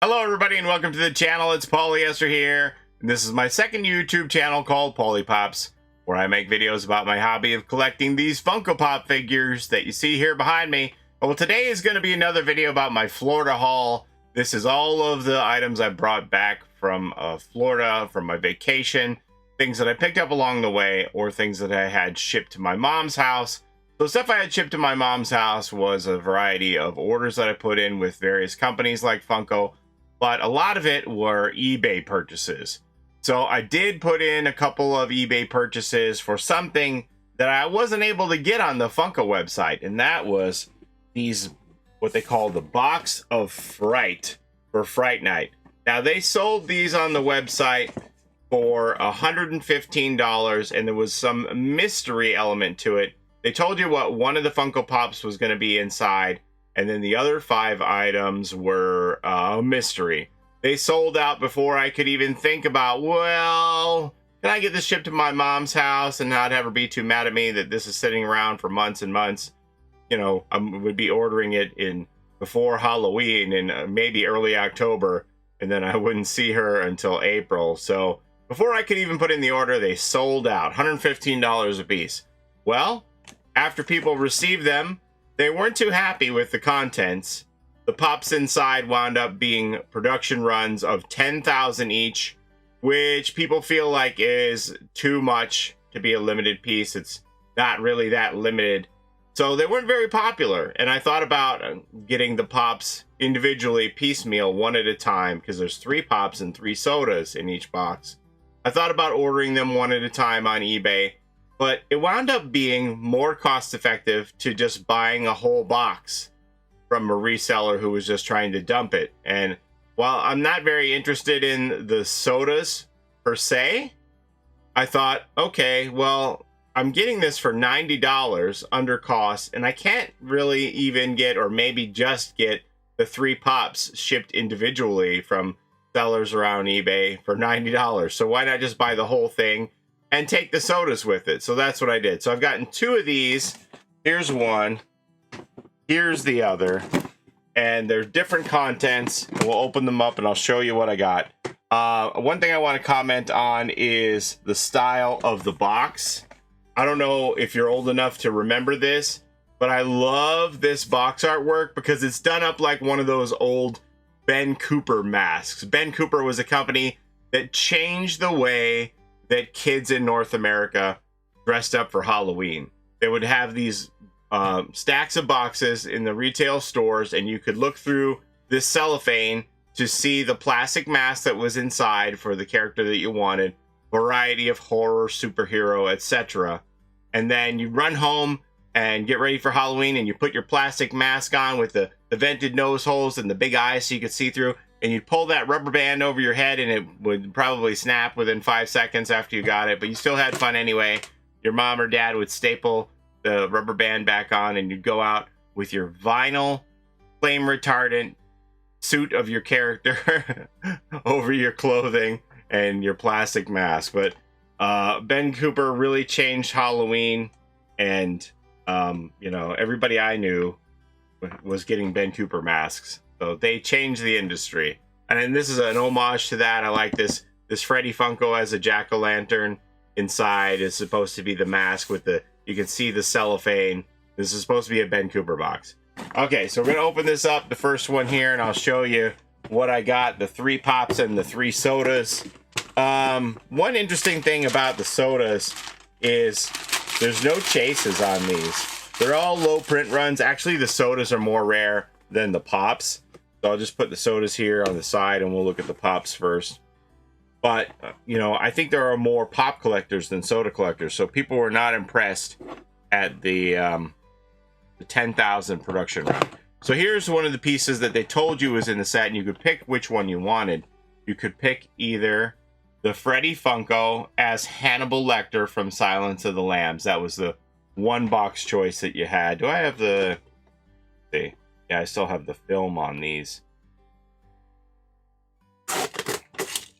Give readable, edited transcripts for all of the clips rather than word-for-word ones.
Hello everybody and welcome to the channel. It's Paulie ESTHER here. And this is my second YouTube channel called Paulie Pops, where I make videos about my hobby of collecting these Funko Pop figures that you see here behind me. Well, today is going to be another video about my Florida haul. This is all of the items I brought back from Florida, from my vacation, things that I picked up along the way, or things that I had shipped to my mom's house. So stuff I had shipped to my mom's house was a variety of orders that I put in with various companies like Funko, but a lot of it were eBay purchases. So I did put in a couple of eBay purchases for something that I wasn't able to get on the Funko website, and that was these, what they call the Box of Fright for Fright Night. Now, they sold these on the website for $115, and there was some mystery element to it. They told you what one of the Funko Pops was going to be inside, and then the other 5 items were a mystery. They sold out before I could even think about, well, can I get this shipped to my mom's house and not have her be too mad at me that this is sitting around for months and months? You know, I would be ordering it in before Halloween in maybe early October, and then I wouldn't see her until April. So before I could even put in the order, they sold out, $115 a piece. Well, after people received them, they weren't too happy with the contents. The pops inside wound up being production runs of 10,000 each, which people feel like is too much to be a limited piece. It's not really that limited. So they weren't very popular. And I thought about getting the pops individually, piecemeal, one at a time, because there's 3 pops and 3 sodas in each box. I thought about ordering them one at a time on eBay, but it wound up being more cost effective to just buying a whole box from a reseller who was just trying to dump it. And while I'm not very interested in the sodas per se, I thought, okay, well, I'm getting this for $90 under cost, and I can't really even get, or maybe just get, the 3 pops shipped individually from sellers around eBay for $90. So why not just buy the whole thing and take the sodas with it? So that's what I did. So I've gotten 2 of these. Here's one. Here's the other. And they're different contents. We'll open them up and I'll show you what I got. One thing I want to comment on is the style of the box. I don't know if you're old enough to remember this, but I love this box artwork because it's done up like one of those old Ben Cooper masks. Ben Cooper was a company that changed the way that kids in North America dressed up for Halloween. They would have these stacks of boxes in the retail stores, and you could look through this cellophane to see the plastic mask that was inside for the character that you wanted, variety of horror, superhero, etc. And then you run home and get ready for Halloween, and you put your plastic mask on with the vented nose holes and the big eyes so you could see through, and you'd pull that rubber band over your head and it would probably snap within 5 seconds after you got it, but you still had fun anyway. Your mom or dad would staple the rubber band back on, and you'd go out with your vinyl flame retardant suit of your character over your clothing and your plastic mask. But Ben Cooper really changed Halloween, and you know, everybody I knew was getting Ben Cooper masks. So they changed the industry. And then this is an homage to that. I like this Freddy Funko as a jack-o'-lantern. Inside is supposed to be the mask with the, you can see the cellophane. This is supposed to be a Ben Cooper box. Okay, so we're gonna open this up, the first one here, and I'll show you what I got, the 3 pops and the 3 sodas. One interesting thing about the sodas is there's no chases on these. They're all low print runs. Actually, the sodas are more rare than the pops. So I'll just put the sodas here on the side and we'll look at the pops first. But, you know, I think there are more pop collectors than soda collectors. So people were not impressed at the 10,000 production run. So here's one of the pieces that they told you was in the set, and you could pick which one you wanted. You could pick either the Freddy Funko as Hannibal Lecter from Silence of the Lambs. That was the one box choice that you had. Do I have the... Let's see. Yeah, I still have the film on these.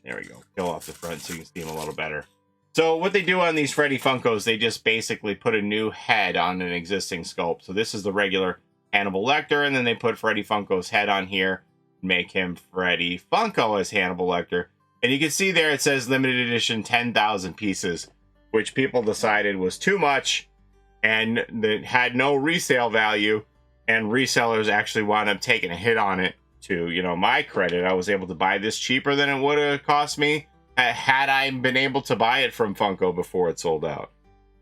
There we go. Peel off the front so you can see them a little better. So what they do on these Freddy Funkos, they just basically put a new head on an existing sculpt. So this is the regular Hannibal Lecter, and then they put Freddy Funko's head on here. make him Freddy Funko as Hannibal Lecter. And you can see there it says limited edition 10,000 pieces, which people decided was too much and that had no resale value. And resellers actually wound up taking a hit on it. To, you know, my credit, I was able to buy this cheaper than it would have cost me had I been able to buy it from Funko before it sold out.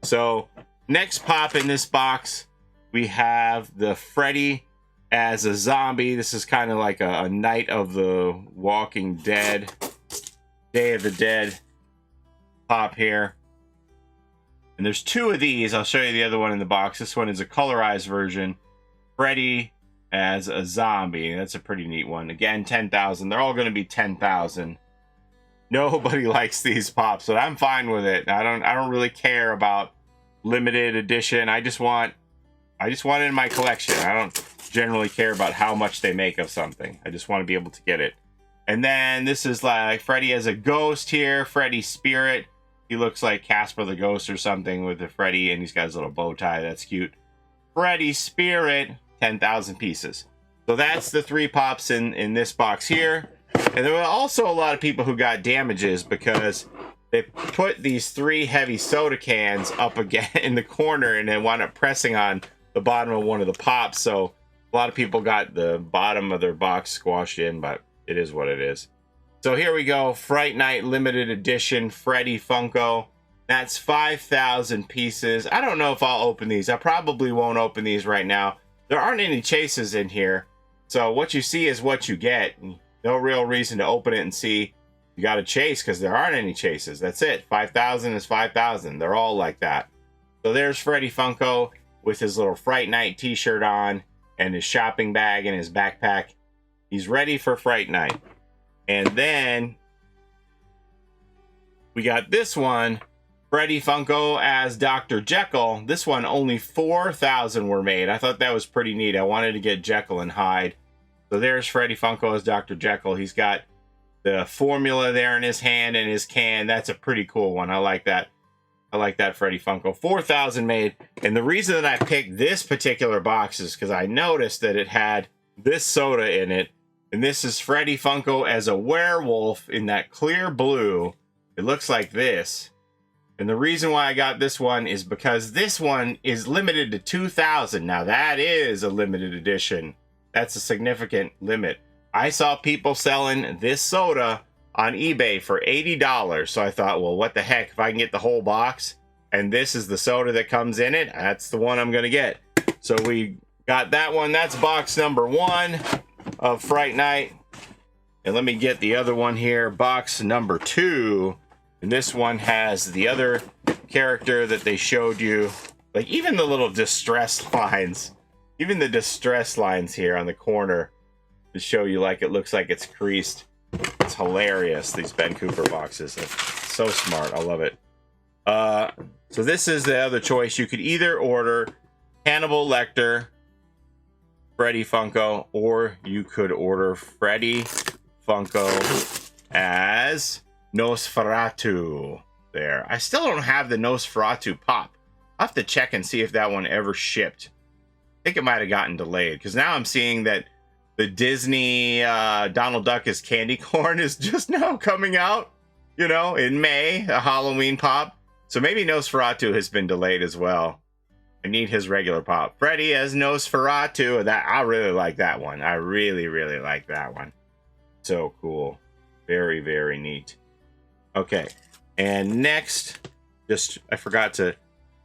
So next pop in this box, we have the Freddy as a zombie. This is kind of like a Night of the Walking Dead, Day of the Dead pop here. And there's two of these. I'll show you the other one in the box. This one is a colorized version. Freddy as a zombie. That's a pretty neat one. Again, 10,000. They're all going to be 10,000. Nobody likes these pops, but I'm fine with it. I don't really care about limited edition. I just want it in my collection. I don't generally care about how much they make of something. I just want to be able to get it. And then this is like Freddy as a ghost here. Freddy Spirit. He looks like Casper the Ghost or something with the Freddy, and he's got his little bow tie. That's cute. Freddy Spirit. 10,000 pieces. So that's the three pops in this box here. And there were also a lot of people who got damages because they put these three heavy soda cans up again in the corner and then wound up pressing on the bottom of one of the pops. So a lot of people got the bottom of their box squashed in, but it is what it is. So here we go. Fright Night limited edition Freddy Funko. That's 5,000 pieces. I don't know if I'll open these. I probably won't open these right now. There aren't any chases in here, so what you see is what you get. No real reason to open it and see you got a chase because there aren't any chases. That's it. 5,000 is 5,000. They're all like that. So there's Freddy Funko with his little Fright Night t-shirt on and his shopping bag and his backpack. He's ready for Fright Night. And then we got this one. Freddy Funko as Dr. Jekyll. This one, only 4,000 were made. I thought that was pretty neat. I wanted to get Jekyll and Hyde. So there's Freddy Funko as Dr. Jekyll. He's got the formula there in his hand and his can. That's a pretty cool one. I like that. I like that Freddy Funko. 4,000 made. And the reason that I picked this particular box is because I noticed that it had this soda in it. And this is Freddy Funko as a werewolf in that clear blue. It looks like this. And the reason why I got this one is because this one is limited to 2,000. Now that is a limited edition. That's a significant limit. I saw people selling this soda on eBay for $80. So I thought, well, what the heck? If I can get the whole box and this is the soda that comes in it, that's the one I'm going to get. So we got that one. That's box number 1 of Fright Night. And let me get the other one here. Box number 2. And this one has the other character that they showed you. Like even the little distress lines. Even the distress lines here on the corner to show you like it looks like it's creased. It's hilarious, these Ben Cooper boxes. It's so smart. I love it. So this is the other choice. You could either order Hannibal Lecter, Freddy Funko, or you could order Freddy Funko as Nosferatu. There. I still don't have the Nosferatu pop. I'll have to check and see if that one ever shipped. I think it might have gotten delayed because now I'm seeing that the Disney Donald Duck as candy corn is just now coming out, you know, in May, a Halloween pop. So maybe Nosferatu has been delayed as well. I need his regular pop. Freddy as Nosferatu. That I really like that one. I really, really like that one. So cool. Very, very neat. Okay. And next, I forgot to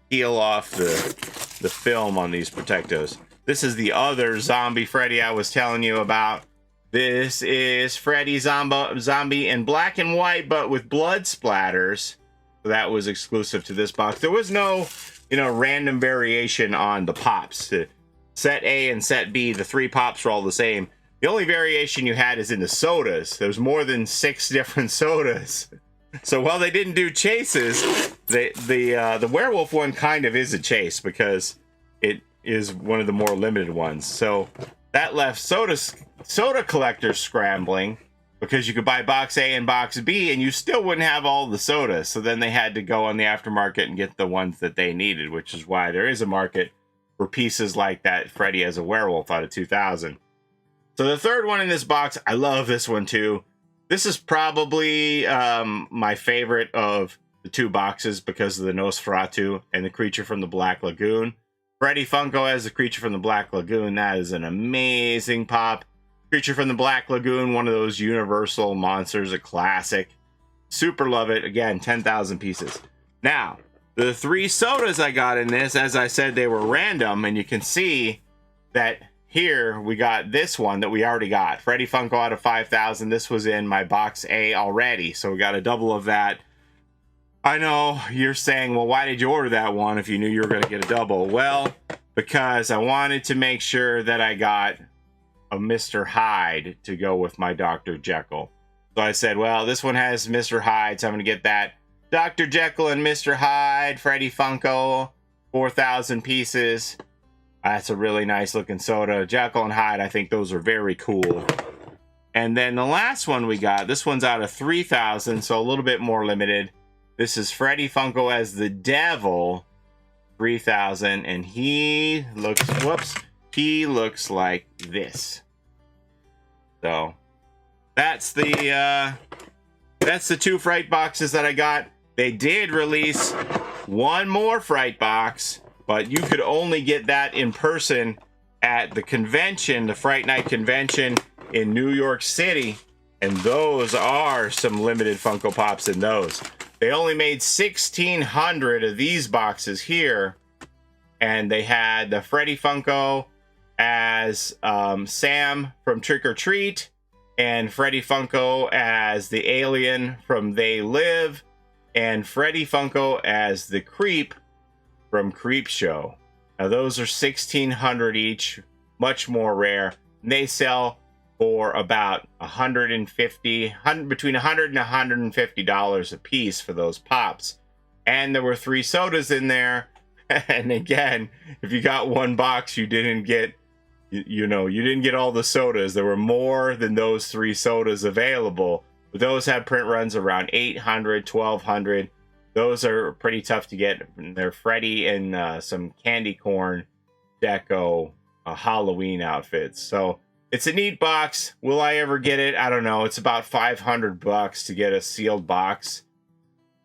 peel off the film on these Protectos. This is the other zombie Freddy I was telling you about. This is Freddy zombie in black and white, but with blood splatters. So that was exclusive to this box. There was no, you know, random variation on the pops. Set A and set B, the 3 pops were all the same. The only variation you had is in the sodas. There's more than 6 different sodas. So while they didn't do chases, the werewolf one kind of is a chase because it is one of the more limited ones. So that left soda collectors scrambling because you could buy box A and box B and you still wouldn't have all the sodas. So then they had to go on the aftermarket and get the ones that they needed, which is why there is a market for pieces like that Freddy as a werewolf out of 2000. So the third one in this box, I love this one too. This is probably my favorite of the two boxes because of the Nosferatu and the Creature from the Black Lagoon. Freddy Funko as the Creature from the Black Lagoon. That is an amazing pop. Creature from the Black Lagoon, one of those Universal monsters, a classic. Super love it. Again, 10,000 pieces. Now, the 3 sodas I got in this, as I said, they were random, and you can see that here we got this one that we already got. Freddy Funko out of 5,000. This was in my box A already, so we got a double of that. I know you're saying, well, why did you order that one if you knew you were going to get a double? Well, because I wanted to make sure that I got a Mr. Hyde to go with my Dr. Jekyll. So I said, well, this one has Mr. Hyde, so I'm going to get that. Dr. Jekyll and Mr. Hyde, Freddy Funko, 4,000 pieces. That's a really nice looking soda. Jekyll and Hyde, I think those are very cool. And then the last one we got, this one's out of 3,000, so a little bit more limited. This is Freddy Funko as the Devil, 3,000, and he looks, whoops, he looks like this. So that's the 2 Fright boxes that I got. They did release one more Fright box, but you could only get that in person at the convention, the Fright Night convention in New York City, and those are some limited Funko Pops in those. They only made 1,600 of these boxes here, and they had the Freddy Funko as Sam from Trick or Treat, and Freddy Funko as the alien from They Live, and Freddy Funko as the Creep from Creep Show. Now those are 1,600 each, much more rare. And they sell for about between $100 and $150 a piece for those pops. And there were 3 sodas in there. And again, if you got one box, you didn't get, you didn't get all the sodas. There were more than those 3 sodas available. But those had print runs around 800, 1,200. Those are pretty tough to get. They're Freddy and some candy corn deco Halloween outfits. So it's a neat box. Will I ever get it? I don't know. It's about $500 to get a sealed box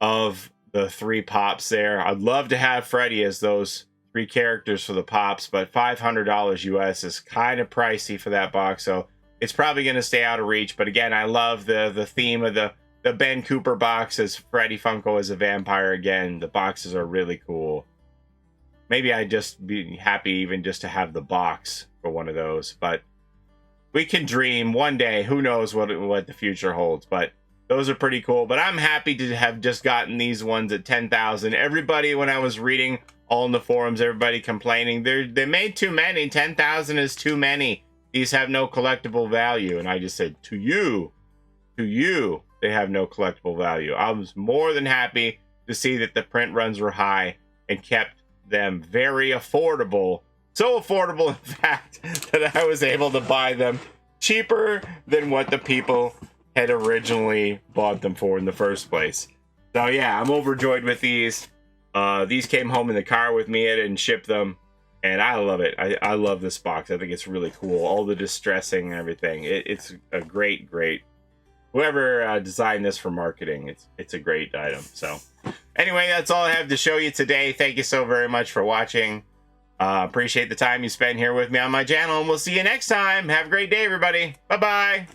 of the 3 pops there. I'd love to have Freddy as those 3 characters for the pops, but $500 US is kind of pricey for that box, so it's probably going to stay out of reach. But again, I love the theme of the Ben Cooper box as Freddy Funko as a vampire again. The boxes are really cool. Maybe I'd just be happy even just to have the box for one of those, but we can dream one day. Who knows what the future holds, but those are pretty cool. But I'm happy to have just gotten these ones at 10,000. Everybody, when I was reading all in the forums, everybody complaining, they made too many. 10,000 is too many. These have no collectible value. And I just said, to you, they have no collectible value. I was more than happy to see that the print runs were high and kept them very affordable. So affordable, in fact, that I was able to buy them cheaper than what the people had originally bought them for in the first place. So yeah, I'm overjoyed with these. These came home in the car with me. I didn't ship them, and I love it. I love this box. I think it's really cool. All the distressing and everything. It's a great. Whoever designed this for marketing, it's a great item. So anyway, that's all I have to show you today. Thank you so very much for watching. Appreciate the time you spend here with me on my channel, and we'll see you next time. Have a great day, everybody. Bye-bye.